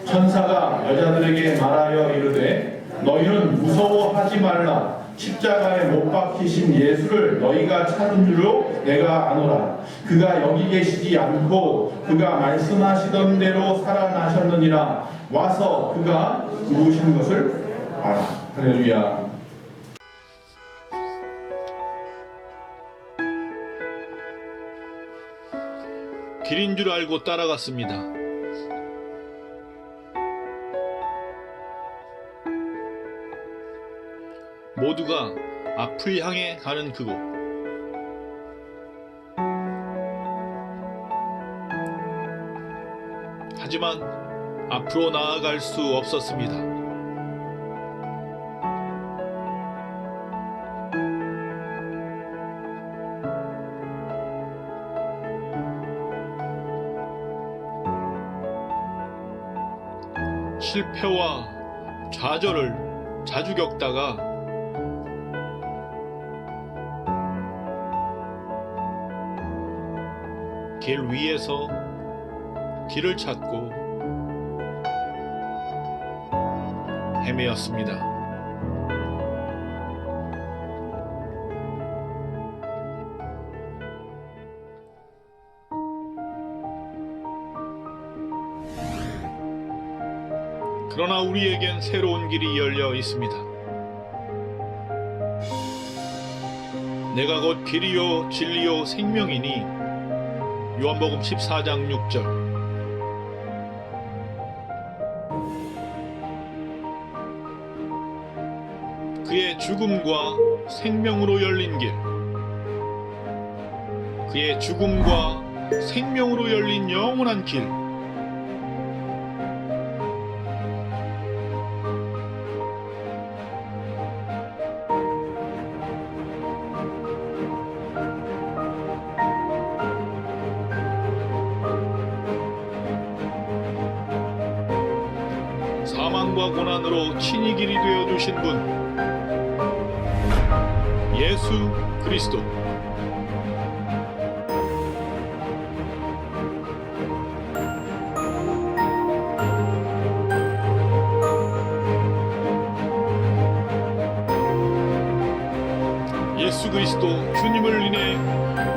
천사가 여자들에게 말하여 이르되 너희는 무서워하지 말라. 십자가에 못 박히신 예수를 너희가 찾은 줄로 내가 아노라. 그가 여기 계시지 않고 그가 말씀하시던 대로 살아나셨느니라. 와서 그가 누구신 것을 알아. 할렐루야. 길인 줄 알고 따라갔습니다. 모두가 앞을 향해 가는 그곳. 하지만 앞으로 나아갈 수 없었습니다. 실패와 좌절을 자주 겪다가 길 위에서 길을 찾고 헤매었습니다. 그러나 우리에겐 새로운 길이 열려 있습니다. 내가 곧 길이요 진리요 생명이니 요한복음 14장 6절. 그의 죽음과 생명으로 열린 길, 그의 죽음과 생명으로 열린 영원한 길. 사망과 고난으로 친히 길이 되어주신 분, 예수 그리스도. 예수 그리스도 주님을 인해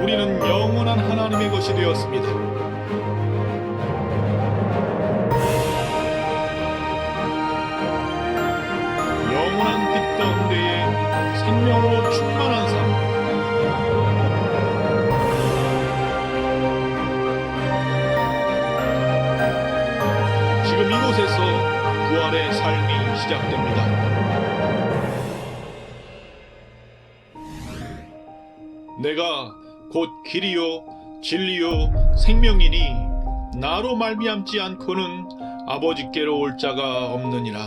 우리는 영원한 하나님의 것이 되었습니다. 영원한 빛 가운데에 생명으로 충만한 삶. 지금 이곳에서 부활의 삶이 시작됩니다. 내가 곧 길이요 진리요 생명이니 나로 말미암지 않고는 아버지께로 올 자가 없느니라.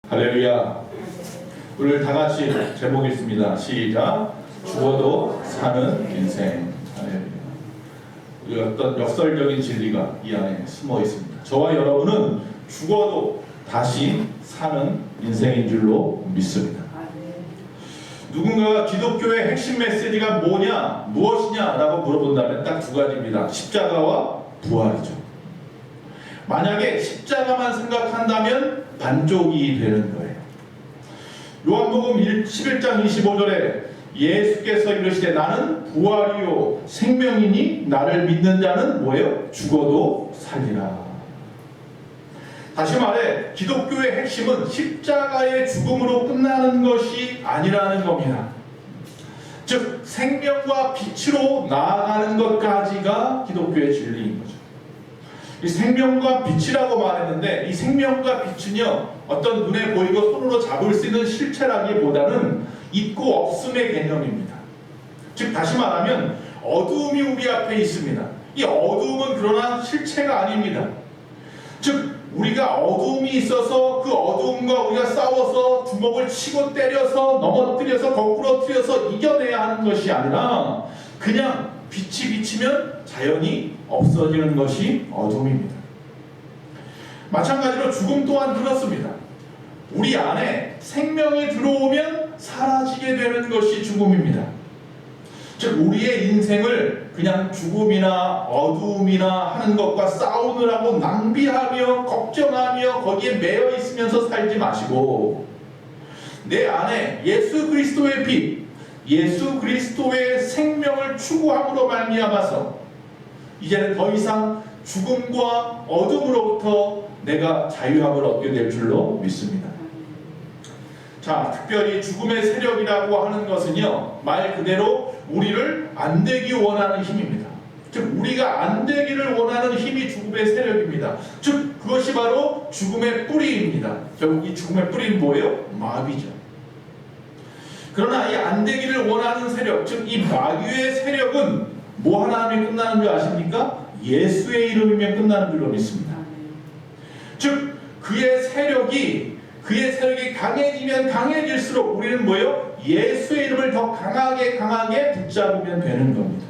할렐루야. 오늘 다 같이 제목이 있습니다. 시작. 죽어도 사는 인생. 할렐루야. 우리 어떤 역설적인 진리가 이 안에 숨어 있습니다. 저와 여러분은 죽어도 다시 사는 인생인 줄로 믿습니다. 누군가가 기독교의 핵심 메시지가 뭐냐, 무엇이냐라고 물어본다면 딱 두 가지입니다. 십자가와 부활이죠. 만약에 십자가만 생각한다면 반쪽이 되는 거예요. 요한복음 11장 25절에 예수께서 이르시되 나는 부활이요 생명이니 나를 믿는 자는 뭐예요? 죽어도 살리라. 다시 말해 기독교의 핵심은 십자가의 죽음으로 끝나는 것이 아니라는 겁니다. 즉 생명과 빛으로 나아가는 것까지가 기독교의 진리인 거죠. 이 생명과 빛이라고 말했는데 이 생명과 빛은요 어떤 눈에 보이고 손으로 잡을 수 있는 실체라기보다는 있고 없음의 개념입니다. 즉 다시 말하면 어두움이 우리 앞에 있습니다. 이 어두움은 그러나 실체가 아닙니다. 즉 우리가 어두움이 있어서 그 어두움과 우리가 싸워서 주먹을 치고 때려서 넘어뜨려서 거꾸로 틀려서 이겨내야 하는 것이 아니라 그냥 빛이 비치면 자연히 없어지는 것이 어둠입니다. 마찬가지로 죽음 또한 그렇습니다. 우리 안에 생명이 들어오면 사라지게 되는 것이 죽음입니다. 즉 우리의 인생을 그냥 죽음이나 어두움이나 하는 것과 싸우느라고 낭비하며 걱정하며 거기에 매여 있으면서 살지 마시고 내 안에 예수 그리스도의 피, 예수 그리스도의 생명을 추구함으로 말미암아서 이제는 더 이상 죽음과 어둠으로부터 내가 자유함을 얻게 될 줄로 믿습니다. 자, 특별히 죽음의 세력이라고 하는 것은요, 말 그대로 우리를 안 되기 원하는 힘입니다. 즉 우리가 안 되기를 원하는 힘이 죽음의 세력입니다. 즉 그것이 바로 죽음의 뿌리입니다. 결국 이 죽음의 뿌리는 뭐예요? 마귀죠. 그러나 이 안 되기를 원하는 세력, 즉 이 마귀의 세력은 뭐 하나 하면 끝나는 줄 아십니까? 예수의 이름이면 끝나는 줄로 믿습니다. 즉 그의 세력이 강해지면 강해질수록 우리는 뭐예요? 예수의 이름을 더 강하게 붙잡으면 되는 겁니다.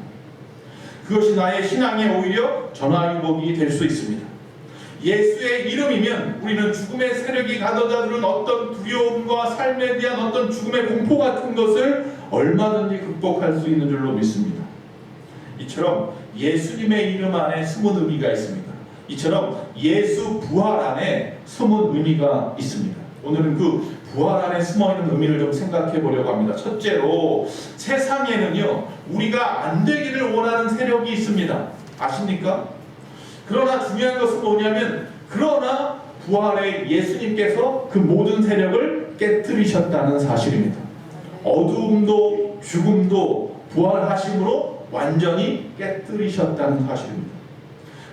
그것이 나의 신앙에 오히려 전화위복이 될 수 있습니다. 예수의 이름이면 우리는 죽음의 세력이 가둬다주는 어떤 두려움과 삶에 대한 어떤 죽음의 공포 같은 것을 얼마든지 극복할 수 있는 줄로 믿습니다. 이처럼 예수님의 이름 안에 숨은 의미가 있습니다. 이처럼 예수 부활 안에 숨은 의미가 있습니다. 오늘은 그 부활 안에 숨어있는 의미를 좀 생각해 보려고 합니다. 첫째로 세상에는요 우리가 안 되기를 원하는 세력이 있습니다. 아십니까? 그러나 중요한 것은 뭐냐면 그러나 부활의 예수님께서 그 모든 세력을 깨뜨리셨다는 사실입니다. 어두움도 죽음도 부활하심으로 완전히 깨뜨리셨다는 사실입니다.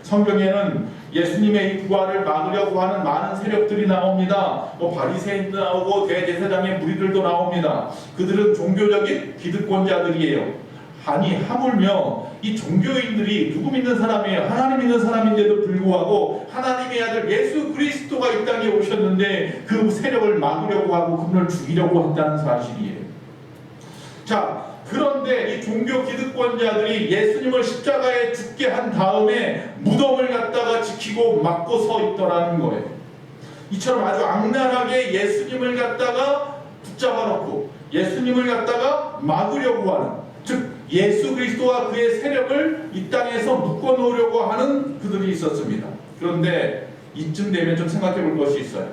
성경에는 예수님의 이 부활을 막으려고 하는 많은 세력들이 나옵니다. 바리새인도 나오고 대제사장의 무리들도 나옵니다. 그들은 종교적인 기득권자들이에요. 아니 하물며 이 종교인들이 누구 믿는 사람이에요? 하나님 믿는 사람인데도 불구하고 하나님의 아들 예수 그리스도가 이 땅에 오셨는데 그 세력을 막으려고 하고 그분을 죽이려고 했다는 사실이에요. 자, 그런데 이 종교 기득권자들이 예수님을 십자가에 죽게 한 다음에 무덤을 갖다가 지키고 막고 서 있더라는 거예요. 이처럼 아주 악랄하게 예수님을 갖다가 붙잡아 놓고 예수님을 갖다가 막으려고 하는, 즉 예수 그리스도와 그의 세력을 이 땅에서 묶어 놓으려고 하는 그들이 있었습니다. 그런데 이쯤 되면 좀 생각해 볼 것이 있어요.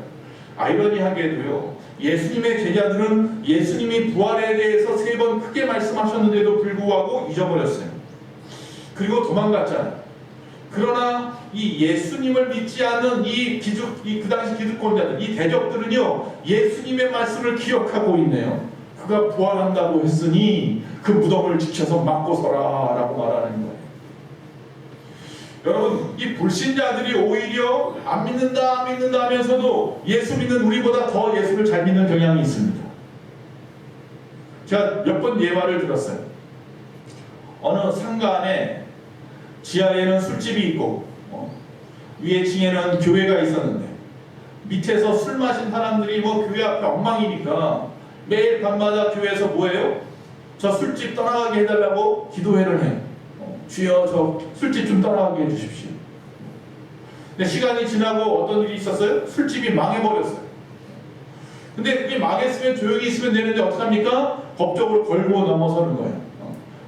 아이러니하게도요, 예수님의 제자들은 예수님이 부활에 대해서 3번 크게 말씀하셨는데도 불구하고 잊어버렸어요. 그리고 도망갔잖아요. 그러나 이 예수님을 믿지 않는 그 당시 기득권자들, 이 대적들은요, 예수님의 말씀을 기억하고 있네요. 그가 부활한다고 했으니 그 무덤을 지켜서 막고 서라 라고 말하는 거예요. 여러분, 이 불신자들이 오히려 안 믿는다 하면서도 예수 믿는 우리보다 더 예수를 잘 믿는 경향이 있습니다. 제가 몇 번 예화를 들었어요. 어느 상가 안에 지하에는 술집이 있고 위에 층에는 교회가 있었는데 밑에서 술 마신 사람들이 교회 앞에 엉망이니까 매일 밤마다 교회에서 뭐해요? 저 술집 떠나가게 해달라고 기도회를 해요. 주여 저 술집 좀 떠나가게 해주십시오. 근데 시간이 지나고 어떤 일이 있었어요? 술집이 망해버렸어요. 근데 그게 망했으면 조용히 있으면 되는데 어떡합니까? 법적으로 걸고 넘어서는 거예요.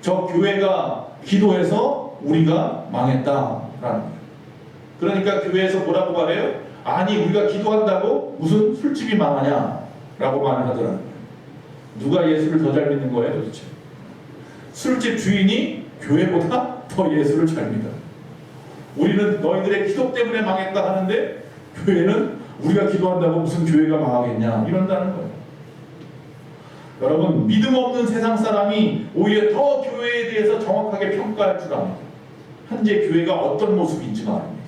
저 교회가 기도해서 우리가 망했다라는 거예요. 그러니까 교회에서 뭐라고 말해요? 아니 우리가 기도한다고 무슨 술집이 망하냐 라고 말을 하더라는 거예요. 누가 예수를 더 잘 믿는 거예요 도대체? 술집 주인이 교회보다 더 예수를 잘 믿어요. 우리는 너희들의 기도 때문에 망했다 하는데 교회는 우리가 기도한다고 무슨 교회가 망하겠냐 이런다는 거예요. 여러분, 믿음 없는 세상 사람이 오히려 더 교회에 대해서 정확하게 평가할 줄 압니다. 현재 교회가 어떤 모습인지 말입니다.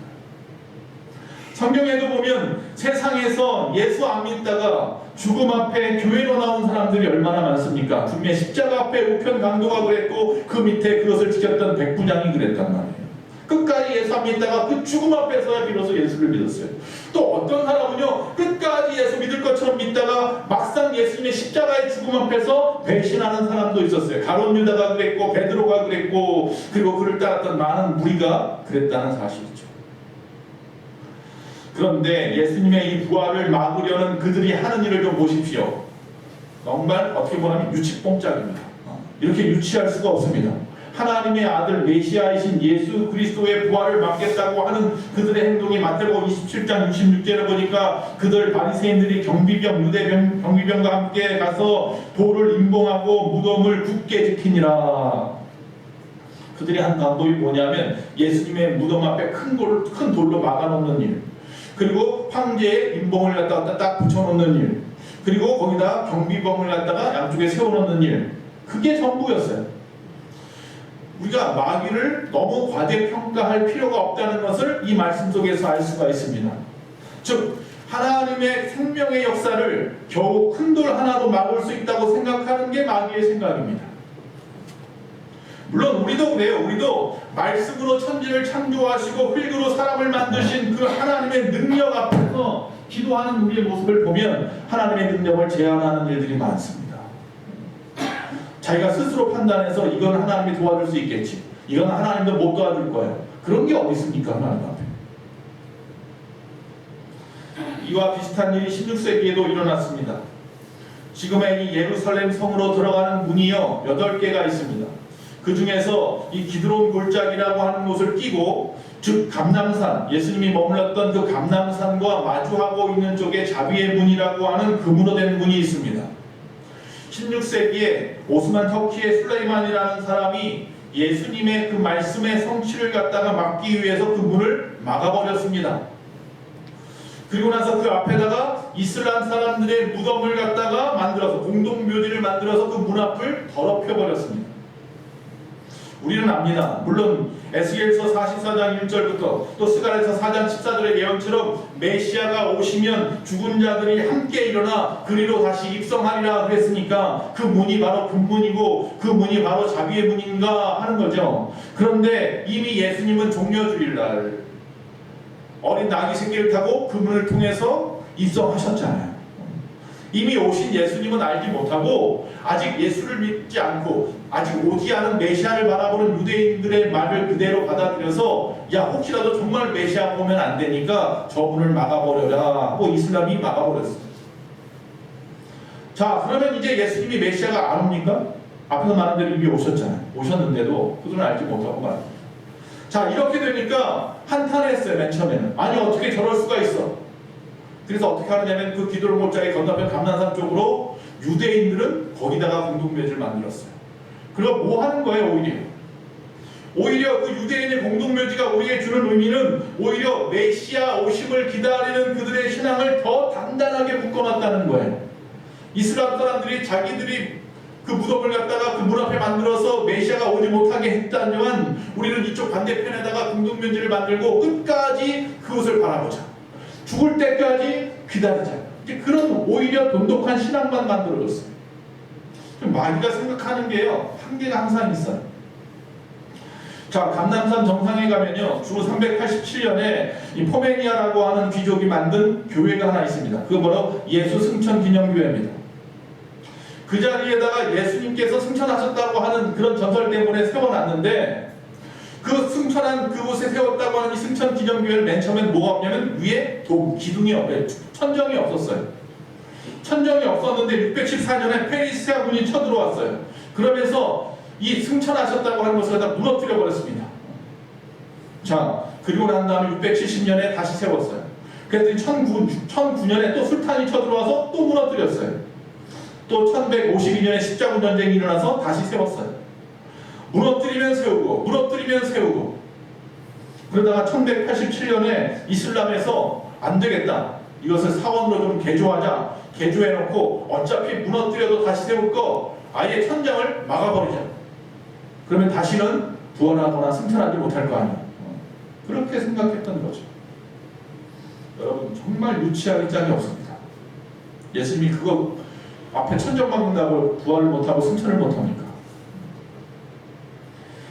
성경에도 보면 세상에서 예수 안 믿다가 죽음 앞에 교회로 나온 사람들이 얼마나 많습니까? 분명 십자가 앞에 우편 강도가 그랬고 그 밑에 그것을 지켰던 백부장이 그랬단 말이에요. 끝까지 예수 안 믿다가 그 죽음 앞에서야 비로소 예수를 믿었어요. 또 어떤 사람은요, 끝까지 예수 믿을 것처럼 믿다가 막상 예수님의 십자가의 죽음 앞에서 배신하는 사람도 있었어요. 가룟 유다가 그랬고 베드로가 그랬고 그리고 그를 따랐던 많은 무리가 그랬다는 사실이죠. 그런데 예수님의 이 부활을 막으려는 그들이 하는 일을 좀 보십시오. 정말 어떻게 보면 유치뽕짝입니다. 이렇게 유치할 수가 없습니다. 하나님의 아들 메시아이신 예수 그리스도의 부활을 막겠다고 하는 그들의 행동이 마태복음 27장 66절에 보니까 그들 바리새인들이 경비병 유대 경비병과 함께 가서 돌을 임봉하고 무덤을 굳게 지키니라. 그들이 한 방법이 뭐냐면 예수님의 무덤 앞에 큰 돌로 막아놓는 일, 그리고 황제의 임봉을 갖다가 딱 붙여놓는 일, 그리고 거기다 경비병을 갖다가 양쪽에 세워놓는 일, 그게 전부였어요. 우리가 마귀를 너무 과대평가할 필요가 없다는 것을 이 말씀 속에서 알 수가 있습니다. 즉 하나님의 생명의 역사를 겨우 큰 돌 하나로 막을 수 있다고 생각하는 게 마귀의 생각입니다. 물론 우리도 그래요. 우리도 말씀으로 천지를 창조하시고 흙으로 사람을 만드신 그 하나님의 능력 앞에서 기도하는 우리의 모습을 보면 하나님의 능력을 제한하는 일들이 많습니다. 자기가 스스로 판단해서 이건 하나님이 도와줄 수 있겠지, 이건 하나님도 못 도와줄 거야, 그런 게 어디 있습니까? 하나님 앞에. 이와 비슷한 일이 16세기에도 일어났습니다. 지금의 이 예루살렘 성으로 들어가는 문이요 8개가 있습니다. 그 중에서 이 기드론 골짜기라고 하는 곳을 끼고, 즉 감람산, 예수님이 머물렀던 그 감람산과 마주하고 있는 쪽에 자비의 문이라고 하는 금으로 된 문이 있습니다. 16세기에 오스만 터키의 술레이만이라는 사람이 예수님의 그 말씀의 성취를 갖다가 막기 위해서 그 문을 막아버렸습니다. 그리고 나서 그 앞에다가 이슬람 사람들의 무덤을 갖다가 만들어서, 공동묘지를 만들어서 그 문 앞을 더럽혀버렸습니다. 우리는 압니다. 물론 에스겔서 44장 1절부터 또 스가랴서 4장 14절의 예언처럼 메시아가 오시면 죽은 자들이 함께 일어나 그리로 다시 입성하리라 그랬으니까 그 문이 바로 금문이고 그 문이 바로 자비의 문인가 하는 거죠. 그런데 이미 예수님은 종려주일날 어린 낙이 새끼를 타고 그 문을 통해서 입성하셨잖아요. 이미 오신 예수님은 알지 못하고 아직 예수를 믿지 않고 아직 오지 않은 메시아를 바라보는 유대인들의 말을 그대로 받아들여서 야, 혹시라도 정말 메시아 보면 안 되니까 저 문을 막아버려라 하고 이슬람이 막아버렸어요. 자, 그러면 이제 예수님이 메시아가 안 옵니까? 앞에서 말한 대로 이미 오셨잖아요. 오셨는데도 그들은 알지 못하고 말합니다. 자, 이렇게 되니까 한탄했어요. 맨 처음에는. 아니 어떻게 저럴 수가 있어. 그래서 어떻게 하느냐면 그 기드론 골짜기 건너편 감람산 쪽으로 유대인들은 거기다가 공동묘지를 만들었어요. 그리고 뭐 하는 거예요? 오히려 그 유대인의 공동묘지가 우리에게 주는 의미는 오히려 메시아 오심을 기다리는 그들의 신앙을 더 단단하게 묶어놨다는 거예요. 이스라엘 사람들이 자기들이 그 무덤을 갖다가 그 문 앞에 만들어서 메시아가 오지 못하게 했다면 우리는 이쪽 반대편에다가 공동묘지를 만들고 끝까지 그것을 바라보자, 죽을 때까지 기다리자. 이제 그런 오히려 돈독한 신앙만 만들어줬어요. 마귀가 생각하는 게요, 한계가 항상 있어요. 자, 감람산 정상에 가면요, 주 387년에 이 포메니아라고 하는 귀족이 만든 교회가 하나 있습니다. 그거 바로 예수 승천 기념교회입니다. 그 자리에다가 예수님께서 승천하셨다고 하는 그런 전설 때문에 세워놨는데, 그 승천한 그곳에 세웠다고 하는 이 승천 기념교회를 맨 처음엔 뭐가 없냐면 위에 기둥이 없어요. 천정이 없었어요. 천정이 없었는데 614년에 페리시아 군이 쳐들어왔어요. 그러면서 이 승천하셨다고 하는 것을 다 무너뜨려 버렸습니다. 자, 그리고 난 다음에 670년에 다시 세웠어요. 그랬더니 1009년에 또 술탄이 쳐들어와서 또 무너뜨렸어요. 또 1152년에 십자군 전쟁이 일어나서 다시 세웠어요. 무너뜨리면 세우고 그러다가 1187년에 이슬람에서 안 되겠다, 이것을 사원으로 좀 개조해놓고 어차피 무너뜨려도 다시 세울 거 아예 천장을 막아버리자. 그러면 다시는 부활하거나 승천하지 못할 거 아니야. 그렇게 생각했던 거죠. 여러분, 정말 유치하기 짝이 없습니다. 예수님이 그거 앞에 천정 막는다고 부활을 못하고 승천을 못합니까?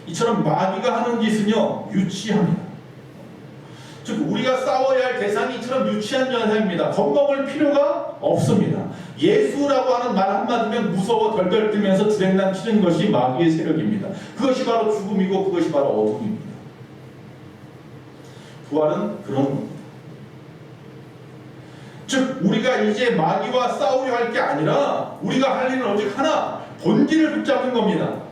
이처럼 마귀가 하는 짓은요, 유치합니다. 즉 우리가 싸워야 할 대상이 이처럼 유치한 대상입니다. 겁먹을 필요가 없습니다. 예수라고 하는 말 한마디면 무서워 덜덜 떨면서 주랭랑 치는 것이 마귀의 세력입니다. 그것이 바로 죽음이고 그것이 바로 어둠입니다. 부활은 그런 겁니다. 즉 우리가 이제 마귀와 싸우려 할 게 아니라 우리가 할 일은 오직 하나, 본질을 붙잡는 겁니다.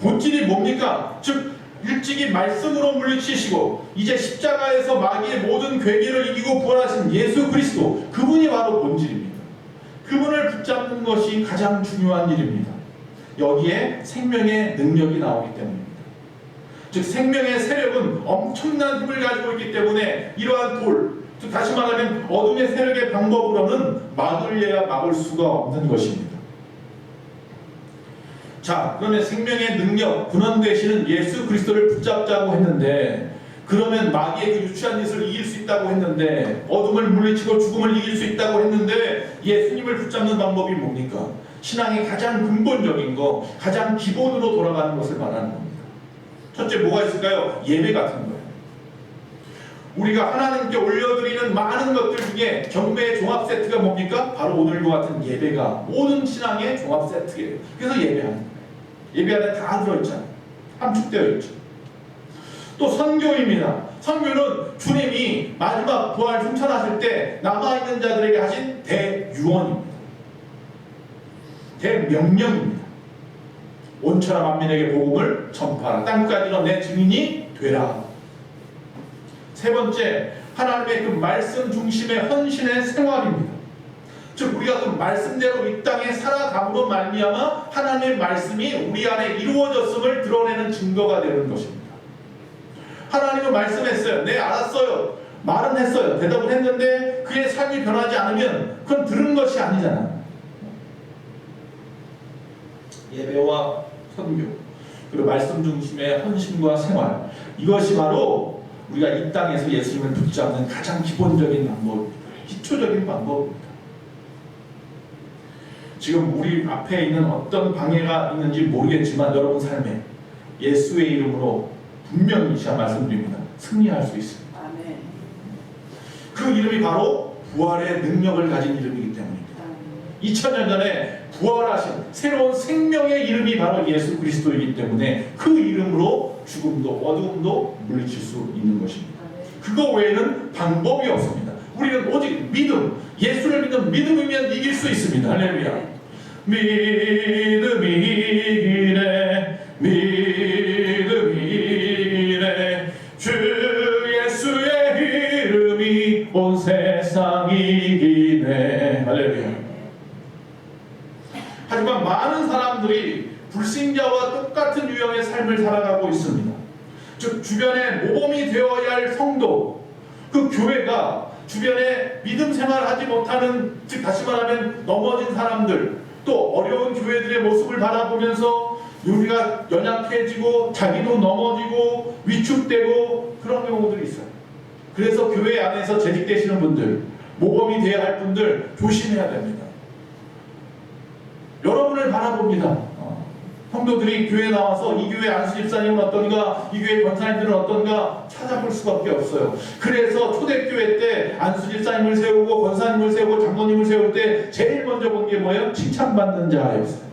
본질이 뭡니까? 즉 일찍이 말씀으로 물리치시고 이제 십자가에서 마귀의 모든 괴계를 이기고 부활하신 예수 그리스도, 그분이 바로 본질입니다. 그분을 붙잡는 것이 가장 중요한 일입니다. 여기에 생명의 능력이 나오기 때문입니다. 즉 생명의 세력은 엄청난 힘을 가지고 있기 때문에 이러한 돌, 즉 다시 말하면 어둠의 세력의 방법으로는 막으려야 막을 수가 없는 것입니다. 자, 그러면 생명의 능력, 근원 되시는 예수 그리스도를 붙잡자고 했는데, 그러면 마귀의 그 유치한 짓을 이길 수 있다고 했는데, 어둠을 물리치고 죽음을 이길 수 있다고 했는데, 예수님을 붙잡는 방법이 뭡니까? 신앙의 가장 근본적인 거, 가장 기본으로 돌아가는 것을 말하는 겁니다. 첫째 뭐가 있을까요? 예배 같은 거예요. 우리가 하나님께 올려드리는 많은 것들 중에 경배의 종합 세트가 뭡니까? 바로 오늘과 같은 예배가 모든 신앙의 종합 세트예요. 그래서 예배하는 거예요. 예배 안에 다 들어있잖아요. 함축되어 있죠. 또 선교입니다. 선교는 주님이 마지막 부활 승천하실 때 남아있는 자들에게 하신 대유언입니다. 대명령입니다. 온천하 만민에게 복음을 전파하라. 땅까지 이런 내 증인이 되라. 세 번째, 하나님의 그 말씀 중심의 헌신의 생활입니다. 즉 우리가 그 말씀대로 이 땅에 살아감으로 말미암아 하나님의 말씀이 우리 안에 이루어졌음을 드러내는 증거가 되는 것입니다. 하나님은 말씀했어요. 네, 알았어요. 말은 했어요. 대답을 했는데 그의 삶이 변하지 않으면 그건 들은 것이 아니잖아요. 예배와 선교, 그리고 말씀 중심의 헌신과 생활, 이것이 바로 우리가 이 땅에서 예수님을 붙잡는 가장 기본적인 방법입니다. 기초적인 방법입니다. 지금 우리 앞에 있는 어떤 방해가 있는지 모르겠지만 여러분 삶에 예수의 이름으로 분명히 제가 말씀드립니다. 승리할 수 있습니다. 아멘. 그 이름이 바로 부활의 능력을 가진 이름이기 때문입니다. 2000년 전에 부활하신 새로운 생명의 이름이 바로 예수 그리스도이기 때문에 그 이름으로 죽음도 어두움도 물리칠 수 있는 것입니다. 그거 외에는 방법이 없습니다. 우리는 오직 믿음, 예수를 믿는 믿음이면 이길 수 있습니다. 할렐루야. 믿음이 이기네, 믿음이 이기네, 주 예수의 이름이 온 세상 이기네. 할렐루야. 하지만 많은 사람들이 불신자와 똑같은 유형의 삶을 살아가고 있습니다. 즉 주변에 모범이 되어야 할 성도, 그 교회가 주변에 믿음 생활하지 못하는, 즉 다시 말하면 넘어진 사람들, 또 어려운 교회들의 모습을 바라보면서 우리가 연약해지고 자기도 넘어지고 위축되고 그런 경우들이 있어요. 그래서 교회 안에서 재직되시는 분들, 모범이 되어야 할 분들 조심해야 됩니다. 여러분을 바라봅니다. 성도들이 교회에 나와서 이 교회 안수 집사님은 어떤가, 이 교회 권사님들은 어떤가 찾아볼 수밖에 없어요. 그래서 초대교회 때 안수 집사님을 세우고 권사님을 세우고 장로님을 세울 때 제일 먼저 본 게 뭐예요? 칭찬받는 자였어요.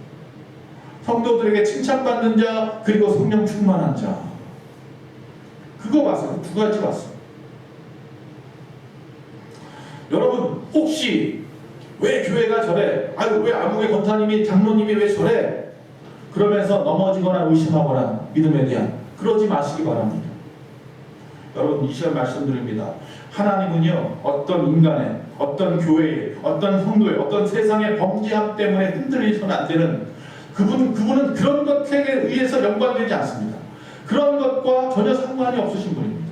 성도들에게 칭찬받는 자, 그리고 성령 충만한 자. 그거 봤어요. 두 가지 봤어요. 여러분 혹시 왜 교회가 저래? 아유 왜 아무개 권사님이 장로님이 왜 저래? 그러면서 넘어지거나 의심하거나 믿음에 대한 그러지 마시기 바랍니다. 여러분 이 시간 말씀드립니다. 하나님은요 어떤 인간의, 어떤 교회의, 어떤 성도의, 어떤 세상의 범죄함 때문에 흔들리서는 안 되는 그분은 그런 것에 의해서 연관되지 않습니다. 그런 것과 전혀 상관이 없으신 분입니다.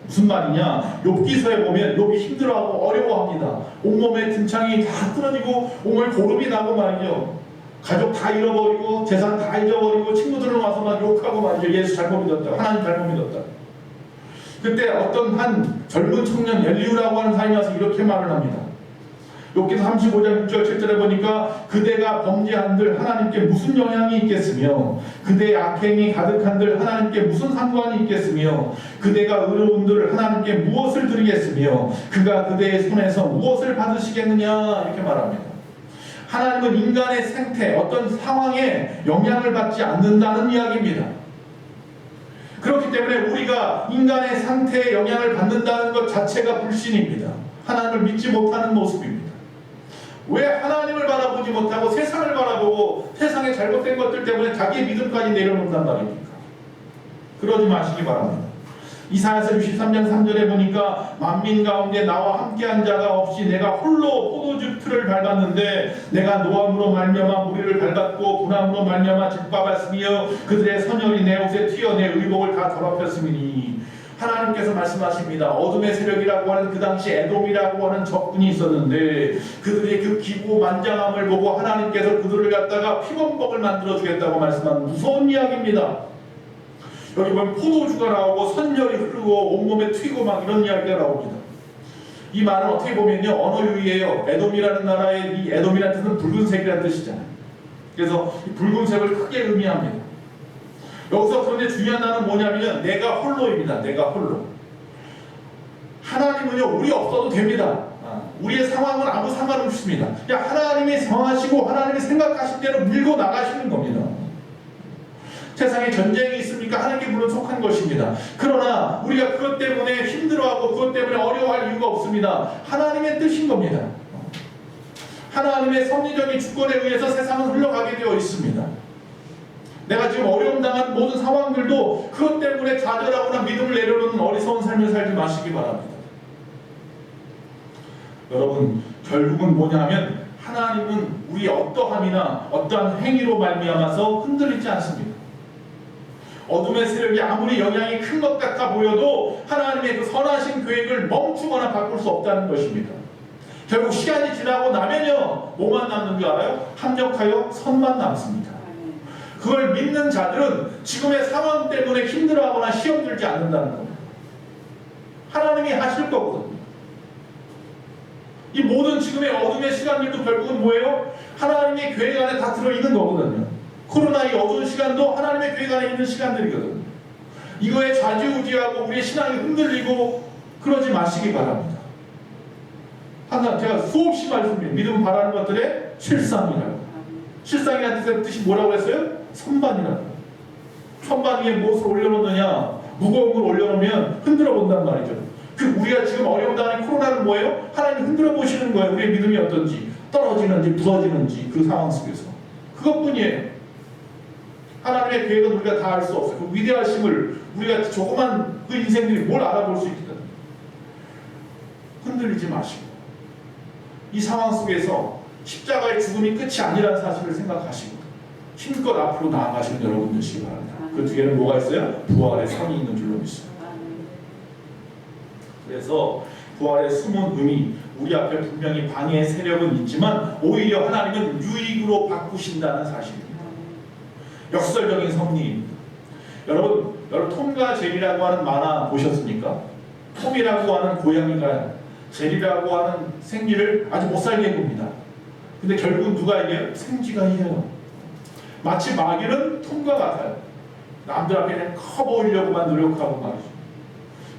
무슨 말이냐? 욥기서에 보면 욥이 힘들어하고 어려워합니다. 온몸에 등창이 다 쓰러지고 온몸에 고름이 나고 말이죠. 가족 다 잃어버리고 재산 다 잊어버리고 친구들은 와서 막 욕하고 말이죠. 예수 잘못 믿었다, 하나님 잘못 믿었다. 그때 어떤 한 젊은 청년 엘리우라고 하는 사람이 와서 이렇게 말을 합니다. 욥기서 35장 6절 7절에 보니까 그대가 범죄한들 하나님께 무슨 영향이 있겠으며 그대의 악행이 가득한들 하나님께 무슨 상관이 있겠으며 그대가 의로운들 하나님께 무엇을 드리겠으며 그가 그대의 손에서 무엇을 받으시겠느냐 이렇게 말합니다. 하나님은 인간의 생태, 어떤 상황에 영향을 받지 않는다는 이야기입니다. 그렇기 때문에 우리가 인간의 상태에 영향을 받는다는 것 자체가 불신입니다. 하나님을 믿지 못하는 모습입니다. 왜 하나님을 바라보지 못하고 세상을 바라보고 세상의 잘못된 것들 때문에 자기의 믿음까지 내려놓는단 말입니까? 그러지 마시기 바랍니다. 이사야서 63장 3절에 보니까 만민 가운데 나와 함께한 자가 없이 내가 홀로 포도주 틀을 밟았는데 내가 노함으로 말미암아 무리를 밟았고 분함으로 말미암아 짓밟았으며 그들의 선열이 내 옷에 튀어 내 의복을 다 더럽혔으니 하나님께서 말씀하십니다. 어둠의 세력이라고 하는 그 당시 에돔이라고 하는 적군이 있었는데 그들의 그 기고만장함을 보고 하나님께서 그들을 갖다가 피범벅을 만들어 주겠다고 말씀하는 무서운 이야기입니다. 여기 보면 포도주가 나오고 선열이 흐르고 온몸에 튀고 막 이런 이야기가 나옵니다. 이 말은 어떻게 보면요 언어유희예요. 에돔이라는 나라의 이 에돔이라는 뜻은 붉은색이라는 뜻이잖아요. 그래서 이 붉은색을 크게 의미합니다. 여기서 그런데 중요한 단어는 뭐냐면 내가 홀로입니다. 내가 홀로. 하나님은요 우리 없어도 됩니다. 우리의 상황은 아무 상관없습니다. 그냥 하나님이 정하시고 하나님이 생각하신 대로 밀고 나가시는 겁니다. 세상에 전쟁이 있습니까? 하나님께 물론 속한 것입니다. 그러나 우리가 그것 때문에 힘들어하고 그것 때문에 어려워할 이유가 없습니다. 하나님의 뜻인 겁니다. 하나님의 섭리적인 주권에 의해서 세상은 흘러가게 되어 있습니다. 내가 지금 어려움 당한 모든 상황들도 그것 때문에 좌절하거나 믿음을 내려놓는 어리석은 삶을 살지 마시기 바랍니다. 여러분 결국은 뭐냐면 하나님은 우리의 어떠함이나 어떠한 행위로 말미암아서 흔들리지 않습니다. 어둠의 세력이 아무리 영향이 큰 것 같아 보여도 하나님의 그 선하신 계획을 멈추거나 바꿀 수 없다는 것입니다. 결국 시간이 지나고 나면요 뭐만 남는 줄 알아요? 합력하여 선만 남습니다. 그걸 믿는 자들은 지금의 상황 때문에 힘들어하거나 시험 들지 않는다는 겁니다. 하나님이 하실 거거든요. 이 모든 지금의 어둠의 시간들도 결국은 뭐예요? 하나님의 계획 안에 다 들어있는 거거든요. 코로나 이 어두운 시간도 하나님의 계획 안에 있는 시간들이거든요. 이거에 좌지우지하고 우리의 신앙이 흔들리고 그러지 마시기 바랍니다. 항상 제가 수없이 말씀드립니다. 믿음 바라는 것들의 실상이라고. 실상이라는 뜻이 뭐라고 했어요? 선반이라고. 선반 위에 무엇을 올려놓느냐? 무거운 걸 올려놓으면 흔들어 본단 말이죠. 그 우리가 지금 어려움 당하는 코로나는 뭐예요? 하나님 흔들어 보시는 거예요. 우리의 믿음이 어떤지 떨어지는지 부서지는지 그 상황 속에서 그것뿐이에요. 하나님의 계획은 우리가 다 알 수 없어요. 그 위대하심을 우리가 조그만 그 인생들이 뭘 알아볼 수 있거든요. 흔들리지 마시고 이 상황 속에서 십자가의 죽음이 끝이 아니라는 사실을 생각하시고 힘껏 앞으로 나아가시는 여러분 되시기 바랍니다. 그 뒤에는 뭐가 있어요? 부활의 선이 있는 줄로 믿습니다. 그래서 부활의 숨은 의미 우리 앞에 분명히 방해의 세력은 있지만 오히려 하나님은 유익으로 바꾸신다는 사실입니다. 역설적인 섭리입니다. 여러분 톰과 제리라고 하는 만화 보셨습니까? 톰이라고 하는 고양이가 제리라고 하는 생쥐를 아주 못살게 굽니다. 근데 결국은 누가 이겨요? 생쥐가 이겨요. 마치 마귀는 톰과 같아요. 남들 앞에 그냥 커 보이려고만 노력하고 말이죠.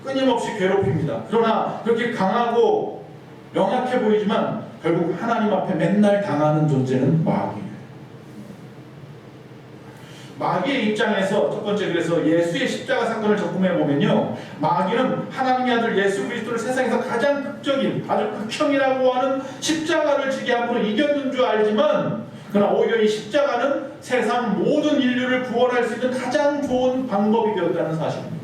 끊임없이 괴롭힙니다. 그러나 그렇게 강하고 명확해 보이지만 결국 하나님 앞에 맨날 당하는 존재는 마귀예요. 마귀의 입장에서 첫 번째 그래서 예수의 십자가 사건을 접근해 보면요, 마귀는 하나님의 아들 예수 그리스도를 세상에서 가장 극적인 아주 극형이라고 하는 십자가를 지게 함으로 이겼는 줄 알지만, 그러나 오히려 이 십자가는 세상 모든 인류를 구원할 수 있는 가장 좋은 방법이 되었다는 사실입니다.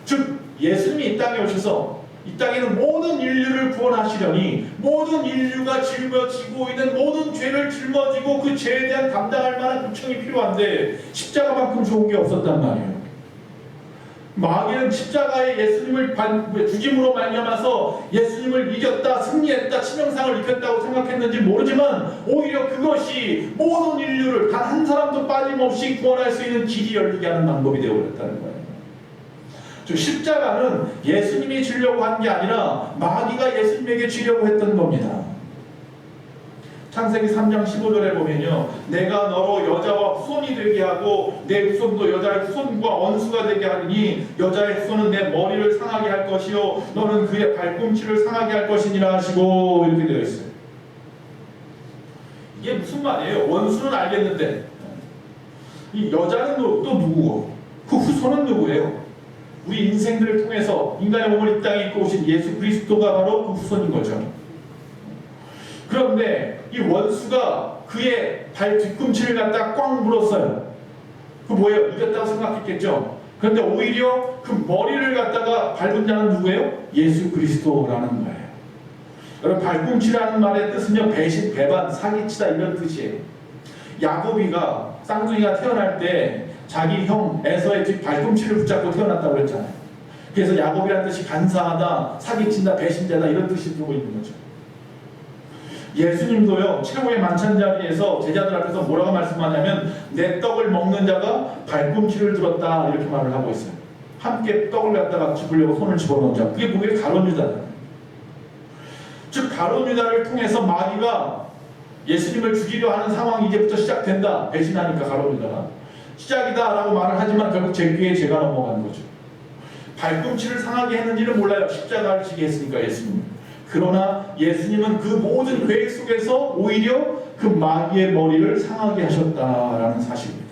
즉 예수님이 이 땅에 오셔서 이 땅에는 모든 인류를 구원하시려니 모든 인류가 짊어지고 있는 모든 죄를 짊어지고 그 죄에 대한 감당할 만한 구청이 필요한데 십자가만큼 좋은 게 없었단 말이에요. 마귀는 십자가에 예수님을 죽임으로 말미암아서 예수님을 이겼다, 승리했다, 치명상을 입혔다고 생각했는지 모르지만 오히려 그것이 모든 인류를 단 한 사람도 빠짐없이 구원할 수 있는 길이 열리게 하는 방법이 되어버렸다는 거예요. 즉 십자가는 예수님이 지려고 한 게 아니라 마귀가 예수님에게 지려고 했던 겁니다. 창세기 3장 15절에 보면요, 내가 너로 여자와 후손이 되게 하고 내 후손도 여자의 후손과 원수가 되게 하리니 여자의 후손은 내 머리를 상하게 할 것이요 너는 그의 발꿈치를 상하게 할 것이니라 하시고, 이렇게 되어 있어요. 이게 무슨 말이에요? 원수는 알겠는데 이 여자는 또 누구고 그 후손은 누구예요? 우리 인생들을 통해서 인간의 몸을 이 땅에 입고 오신 예수 그리스도가 바로 그 후손인 거죠. 그런데 이 원수가 그의 발 뒤꿈치를 갖다 꽉 물었어요. 그 뭐예요? 이겼다고 생각했겠죠. 그런데 오히려 그 머리를 갖다가 밟은 자는 누구예요? 예수 그리스도라는 거예요. 여러분, 발꿈치라는 말의 뜻은요, 배신, 배반, 사기치다 이런 뜻이에요. 야곱이가 쌍둥이가 태어날 때 자기 형 에서의 뒷 발꿈치를 붙잡고 태어났다고 했잖아요. 그래서 야곱이라는 뜻이 간사하다, 사기친다, 배신자다 이런 뜻이 들고 있는 거죠. 예수님도요, 최후의 만찬 자리에서 제자들 앞에서 뭐라고 말씀하냐면 내 떡을 먹는 자가 발꿈치를 들었다 이렇게 말을 하고 있어요. 함께 떡을 갖다가 집으려고 손을 집어넣은 자, 그게 뭐예요? 가룟 유다잖아요. 즉 가룟 유다를 통해서 마귀가 예수님을 죽이려 하는 상황이 이제부터 시작된다. 배신하니까 가룟 유다가 시작이다 라고 말을 하지만 결국 제 귀에 제가 넘어가는 거죠. 발꿈치를 상하게 했는지는 몰라요. 십자가를 지게 했으니까 예수님. 그러나 예수님은 그 모든 계획 속에서 오히려 그 마귀의 머리를 상하게 하셨다라는 사실입니다.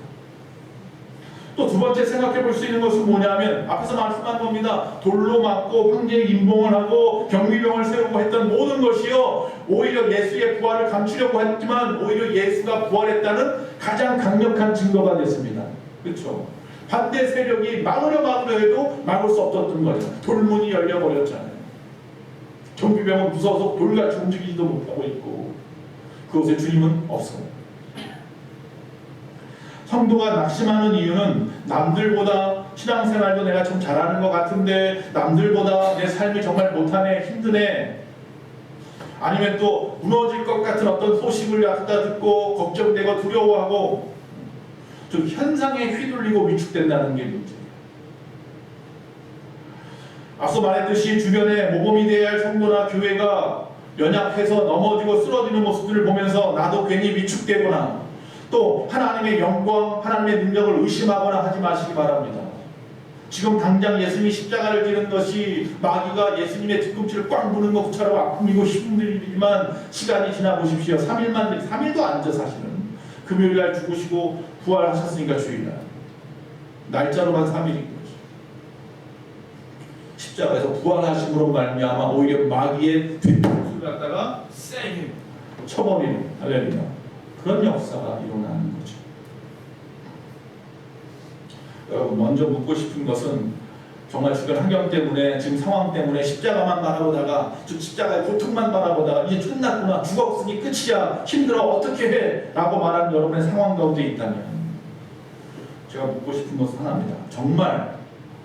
또 두 번째 생각해 볼 수 있는 것은 뭐냐면 앞에서 말씀한 겁니다. 돌로 맞고 황제의 임봉을 하고 경비병을 세우고 했던 모든 것이요, 오히려 예수의 부활을 감추려고 했지만 오히려 예수가 부활했다는 가장 강력한 증거가 됐습니다. 그렇죠? 반대 세력이 막으려 해도 막을 수 없었던 거죠. 돌문이 열려버렸잖아요. 경비병은 무서워서 돌같이 움직이지도 못하고 있고 그곳에 주님은 없어요. 성도가 낙심하는 이유는 남들보다 신앙생활도 내가 좀 잘하는 것 같은데 남들보다 내 삶이 정말 못하네, 힘드네, 아니면 또 무너질 것 같은 어떤 소식을 갖다 듣고 걱정되고 두려워하고 좀 현상에 휘둘리고 위축된다는 게 문제예요. 앞서 말했듯이 주변에 모범이 되어야 할 성도나 교회가 연약해서 넘어지고 쓰러지는 모습들을 보면서 나도 괜히 위축되거나 또 하나님의 영광, 하나님의 능력을 의심하거나 하지 마시기 바랍니다. 지금 당장 예수님이 십자가를 지는 것이 마귀가 예수님의 뒤꿈치를 꽉 무는 것처럼 아픔이고 힘들지만 시간이 지나 보십시오. 3일도 아니죠 사실은. 금요일날 죽으시고 부활하셨으니까 주일날. 날짜로만 3일인 거죠. 십자가에서 부활하심으로 말미암아 오히려 마귀의 뒤통수를 갖다가 세게 쳐버리는, 할렐루야, 그런 역사가 일어나는 거죠. 여러분, 먼저 묻고 싶은 것은 정말 주변 환경 때문에, 지금 상황 때문에 십자가만 바라보다가, 십자가의 고통만 바라보다가 이제 끝났구나, 죽었으니 끝이야, 힘들어, 어떻게 해? 라고 말하는 여러분의 상황 가운데 있다면 제가 묻고 싶은 것은 하나입니다. 정말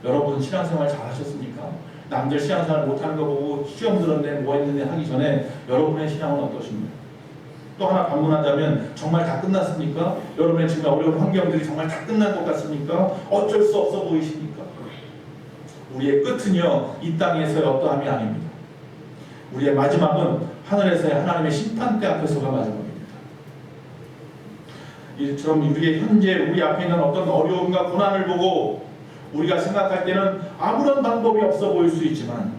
여러분 신앙생활 잘 하셨습니까? 남들 신앙생활 못하는 거 보고 시험 들었네, 뭐 했는데 하기 전에 여러분의 신앙은 어떠십니까? 또 하나 반문하자면 정말 다 끝났습니까? 여러분의 지금 어려운 환경들이 정말 다 끝난 것 같습니까? 어쩔 수 없어 보이십니까? 우리의 끝은요, 이 땅에서의 어떠함이 아닙니다. 우리의 마지막은 하늘에서의 하나님의 심판대 앞에서가 마지막입니다. 이처럼 우리의 현재 우리 앞에 있는 어떤 어려움과 고난을 보고 우리가 생각할 때는 아무런 방법이 없어 보일 수 있지만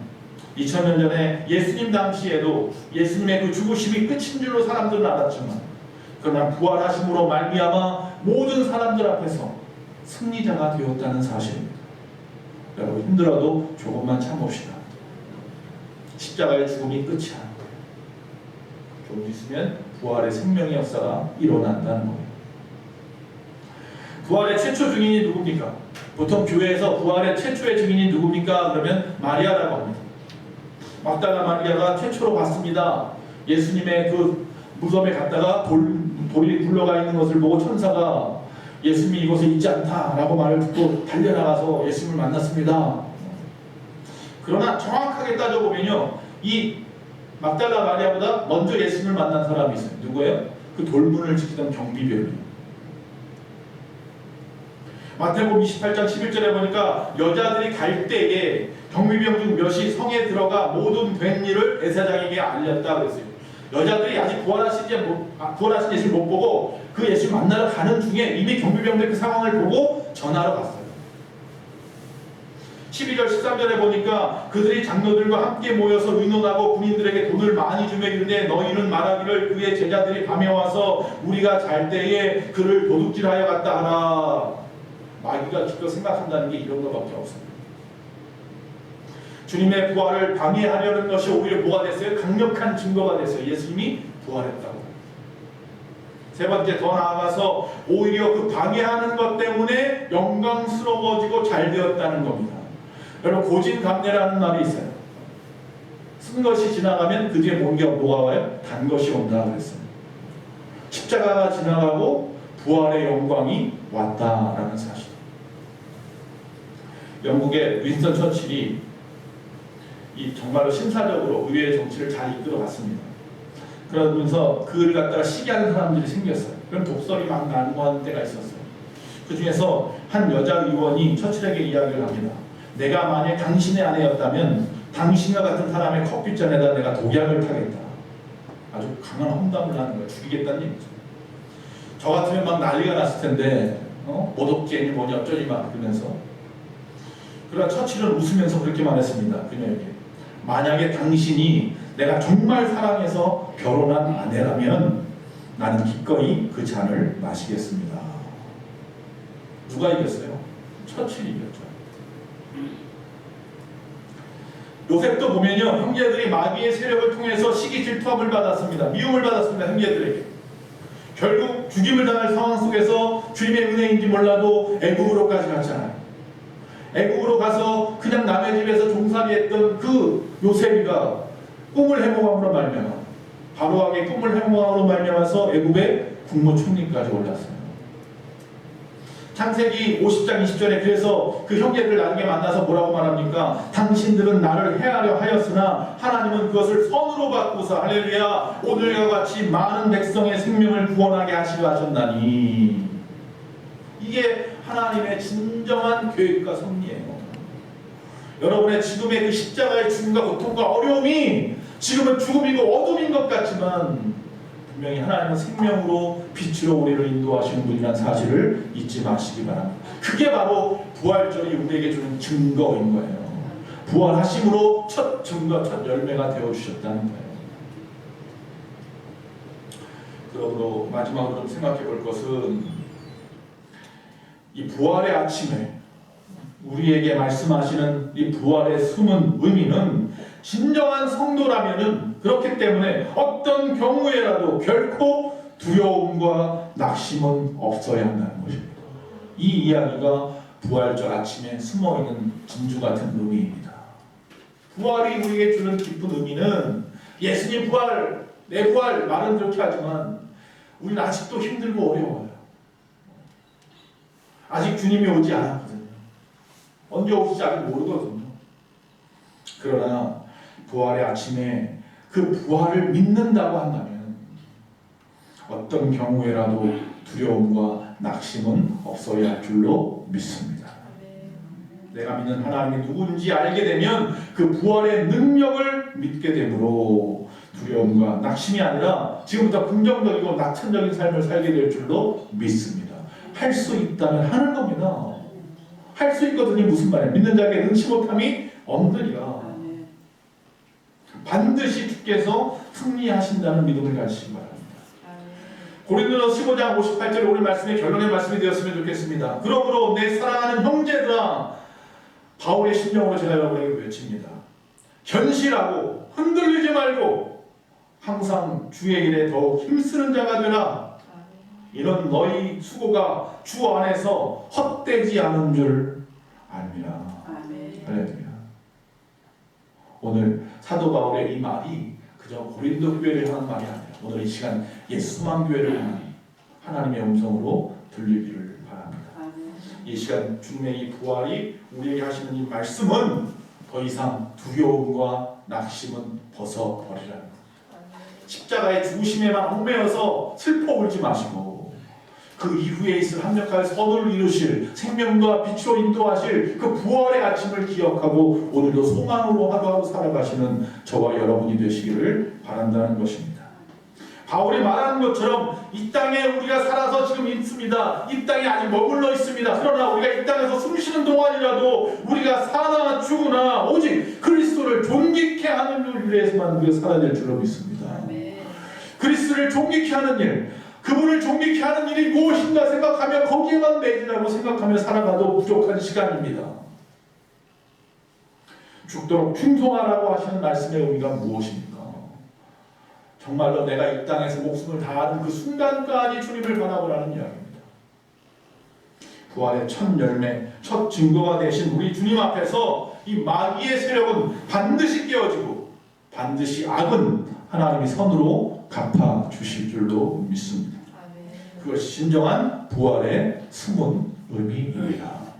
2000년 전에 예수님 당시에도 예수님의 그 죽으심이 끝인 줄로 사람들은 알았지만 그러나 부활하심으로 말미암아 모든 사람들 앞에서 승리자가 되었다는 사실입니다. 여러분, 힘들어도 조금만 참읍시다. 십자가의 죽음이 끝이 아닌 거예요. 조금 있으면 부활의 생명의 역사가 일어난다는 거예요. 부활의 최초 증인이 누굽니까? 보통 교회에서 부활의 최초의 증인이 누굽니까? 그러면 마리아라고 합니다. 막달라 마리아가 최초로 봤습니다. 예수님의 그 무덤에 갔다가 돌이 굴러가 있는 것을 보고 천사가 예수님이 이곳에 있지 않다라고 말을 듣고 달려나가서 예수님을 만났습니다. 그러나 정확하게 따져보면요, 이 막달라 마리아보다 먼저 예수님을 만난 사람이 있어요. 누구예요? 그 돌문을 지키던 경비병이에요. 마태복음 28장 11절에 보니까 여자들이 갈 때에 경비병 중 몇이 성에 들어가 모든 된 일을 대사장에게 알렸다 그랬어요. 여자들이 아직 부활하신 예수를 못 보고 그 예수를 만나러 가는 중에 이미 경비병들 그 상황을 보고 전하러 갔어요. 12절 13절에 보니까 그들이 장로들과 함께 모여서 의논하고 군인들에게 돈을 많이 주며 이르되 너희는 말하기를 그의 제자들이 밤에 와서 우리가 잘 때에 그를 도둑질하여 갔다 하라. 마귀가 기껏 생각한다는 게 이런 것밖에 없습니다. 주님의 부활을 방해하려는 것이 오히려 뭐가 됐어요? 강력한 증거가 됐어요. 예수님이 부활했다고. 세 번째, 더 나아가서 오히려 그 방해하는 것 때문에 영광스러워지고 잘 되었다는 겁니다. 여러분, 고진감래라는 말이 있어요. 쓴 것이 지나가면 그 뒤에 뭐가 와요? 단 것이 온다 그랬어요. 십자가가 지나가고 부활의 영광이 왔다라는 사실. 영국의 윈스턴 처칠이 이 정말로 심사적으로 의회의 정치를 잘 이끌어갔습니다. 그러면서 그를 갖다가 시기하는 사람들이 생겼어요. 그런 독설이 막 난무하는 때가 있었어요. 그 중에서 한 여자 의원이 처칠에게 이야기를 합니다. 내가 만약 당신의 아내였다면 당신과 같은 사람의 커피잔에다 내가 독약을 타겠다. 아주 강한 험담을 하는 거예요. 죽이겠다는 얘기죠. 저 같으면 막 난리가 났을 텐데 모독죄니 뭐니 어쩌니 막 그러면서. 그러나 처칠은 웃으면서 그렇게 말했습니다. 그녀에게. 만약에 당신이 내가 정말 사랑해서 결혼한 아내라면 나는 기꺼이 그 잔을 마시겠습니다. 누가 이겼어요? 처칠이 이겼죠. 요셉도 보면요, 형제들이 마귀의 세력을 통해서 시기 질투함을 받았습니다. 미움을 받았습니다. 형제들에게. 결국 죽임을 당할 상황 속에서 주님의 은혜인지 몰라도 애국으로까지 갔잖아요. 애국으로 가서 그냥 남의 집에서 종살이했던 그 요셉이가 꿈을 해몽함으로 말미암아 바로에게 꿈을 해몽함으로 말미암아서 애국의 국무총리까지 올랐어요. 창세기 50장 20절에 그래서 그 형제들 나중에 만나서 뭐라고 말합니까? 당신들은 나를 해하려 하였으나 하나님은 그것을 선으로 바꾸사 할렐루야 오늘과 같이 많은 백성의 생명을 구원하게 하시려 하셨나니. 이게 하나님의 진정한 계획과 섭리예요. 여러분의 지금의 그 십자가의 죽음과 고통과 어려움이 지금은 죽음이고 어둠인 것 같지만 분명히 하나님은 생명으로 빛으로 우리를 인도하시는 분이라는 사실을 잊지 마시기 바랍니다. 그게 바로 부활절이 우리에게 주는 증거인 거예요. 부활하심으로 첫 증거, 첫 열매가 되어주셨다는 거예요. 그러므로 마지막으로 생각해 볼 것은 이 부활의 아침에 우리에게 말씀하시는 이 부활의 숨은 의미는 진정한 성도라면은 그렇기 때문에 어떤 경우에라도 결코 두려움과 낙심은 없어야 한다는 것입니다. 이 이야기가 부활절 아침에 숨어있는 진주 같은 의미입니다. 부활이 우리에게 주는 깊은 의미는 예수님 부활, 내 부활 말은 그렇게 하지만 우리는 아직도 힘들고 어려워요. 아직 주님이 오지 않았거든요. 언제 오실지 아직 모르거든요. 그러나 부활의 아침에 그 부활을 믿는다고 한다면 어떤 경우에라도 두려움과 낙심은 없어야 할 줄로 믿습니다. 내가 믿는 하나님이 누군지 알게 되면 그 부활의 능력을 믿게 되므로 두려움과 낙심이 아니라 지금부터 긍정적이고 낙천적인 삶을 살게 될 줄로 믿습니다. 할 수 있다면 하는 겁니다. 할 수 있거든요. 무슨 말이에요? 믿는 자에게 능치 못함이 없느니라. 반드시 주께서 승리하신다는 믿음을 가지시기 바랍니다. 고린도서 15장 58절 오늘 말씀의 결론의 말씀이 되었으면 좋겠습니다. 그러므로 내 사랑하는 형제들아, 바울의 심정으로 제가 여러분에게 외칩니다. 견실하고 흔들리지 말고 항상 주의 일에 더욱 힘쓰는 자가 되라. 이런 너희 수고가 주 안에서 헛되지 않은 줄 압니다. 할렐루야. 오늘 사도 바울의 이 말이 그저 고린도 교회를 향한 말이 아니라 오늘 이 시간 예수만 교회를 향한 하나님의 음성으로 들리기를 바랍니다. 이 시간 주님의 이 부활이 우리에게 하시는 이 말씀은 더 이상 두려움과 낙심은 벗어버리라는 겁니다. 십자가의 죽으심에만 얽매여서 슬퍼 울지 마시고 그 이후에 있을 합력할 선을 이루실 생명과 빛으로 인도하실 그 부활의 아침을 기억하고 오늘도 소망으로 하루하루 살아가시는 저와 여러분이 되시기를 바란다는 것입니다. 바울이 말하는 것처럼 이 땅에 우리가 살아서 지금 있습니다. 이 땅에 아직 머물러 있습니다. 그러나 우리가 이 땅에서 숨쉬는 동안이라도 우리가 사나 죽으나 오직 그리스도를 존귀케 하는 일을 위해서만 우리가 살아야 될 줄로 믿습니다. 그리스도를 존귀케 하는 일, 그분을 존귀케 하는 일이 무엇인가 생각하며 거기에만 매진하고 생각하며 살아가도 부족한 시간입니다. 죽도록 충성하라고 하시는 말씀의 의미가 무엇입니까? 정말로 내가 이 땅에서 목숨을 다하는 그 순간까지 주님을 바라보라는 이야기입니다. 부활의 첫 열매, 첫 증거가 되신 우리 주님 앞에서 이 마귀의 세력은 반드시 깨어지고 반드시 악은 하나님이 선으로 갚아 주실 줄로 믿습니다. 그것이 진정한 부활의 숨은 의미입니다.